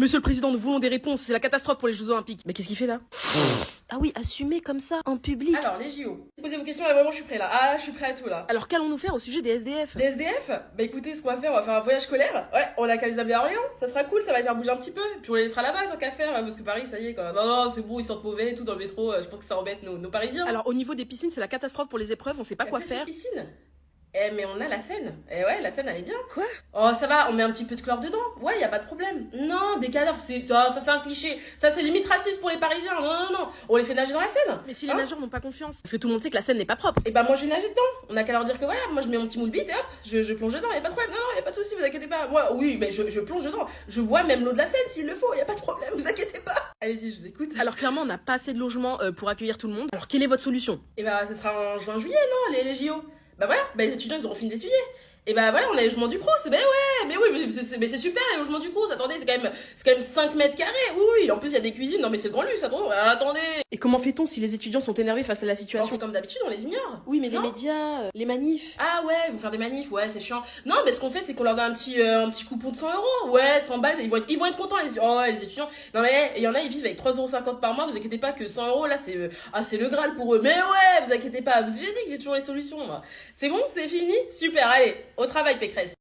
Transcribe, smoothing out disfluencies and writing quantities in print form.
Monsieur le Président, nous voulons des réponses, c'est la catastrophe pour les Jeux Olympiques. Mais qu'est-ce qu'il fait là? Ah oui, assumer comme ça, en public. Alors, les JO. Posez vos questions, là, vraiment, je suis prêt, là. Ah, je suis prêt à tout, là. Alors qu'allons-nous faire au sujet des SDF? Les SDF? Bah écoutez, ce qu'on va faire, on va faire un voyage scolaire. Ouais, on a qu'à les amener à Orléans. Ça sera cool, ça va les faire bouger un petit peu. Puis on les laissera là-bas, tant qu'à faire. Parce que Paris, ça y est, quoi. Non, non, c'est bon, ils sortent mauvais et tout dans le métro. Je pense que ça embête nos Parisiens. Alors au niveau des piscines, c'est la catastrophe pour les épreuves, on sait pas quoi faire. Piscine. Eh, mais on a la Seine. Eh ouais, la Seine, elle est bien. Quoi? Oh, ça va, on met un petit peu de chlore dedans. Ouais, y a pas de problème. Non, des cadavres, ça c'est un cliché. Ça, c'est limite raciste pour les Parisiens. Non, non, non. On les fait nager dans la Seine. Mais si les nageurs n'ont pas confiance. Parce que tout le monde sait que la Seine n'est pas propre. Et bah, moi, je vais nager dedans. On a qu'à leur dire que voilà, moi, je mets mon petit moule bite et hop, je plonge dedans. Y a pas de problème. Non, non, y a pas de souci, vous inquiétez pas. Moi, oui, mais je plonge dedans. Je bois même l'eau de la Seine s'il le faut. Y a pas de problème, vous inquiétez pas. Allez-y, je vous écoute. Alors clairement, on n'a pas assez de logements pour accueillir tout le monde. Alors quelle est votre solution? Et bah, ça sera en juin-juillet, non, les JO. Bah voilà, bah les étudiants ils auront fini d'étudier. Et bah voilà, on a les logements du Crous. Ben ouais, mais oui, mais c'est super les logements du Crous. Attendez, c'est quand même 5 mètres carrés. Oui, oui, en plus il y a des cuisines. Non mais c'est le grand luxe, attendez. Et comment fait-on si les étudiants sont énervés face à la On situation? fait comme d'habitude, on les ignore. Oui, mais les Non. médias, les manifs. Ah ouais, vous faire des manifs, ouais, c'est chiant. Non, mais ce qu'on fait, c'est qu'on leur donne un petit coupon de 100 euros. Ouais, 100 balles, ils vont être contents, les étudiants. Non, mais il y en a, ils vivent avec 3,50 € par mois. Vous inquiétez pas que 100 euros, là, c'est le Graal pour eux. Mais ouais, vous inquiétez pas. J'ai dit que j'ai toujours les solutions, moi. C'est bon, c'est fini? Super, allez, au travail, Pécresse.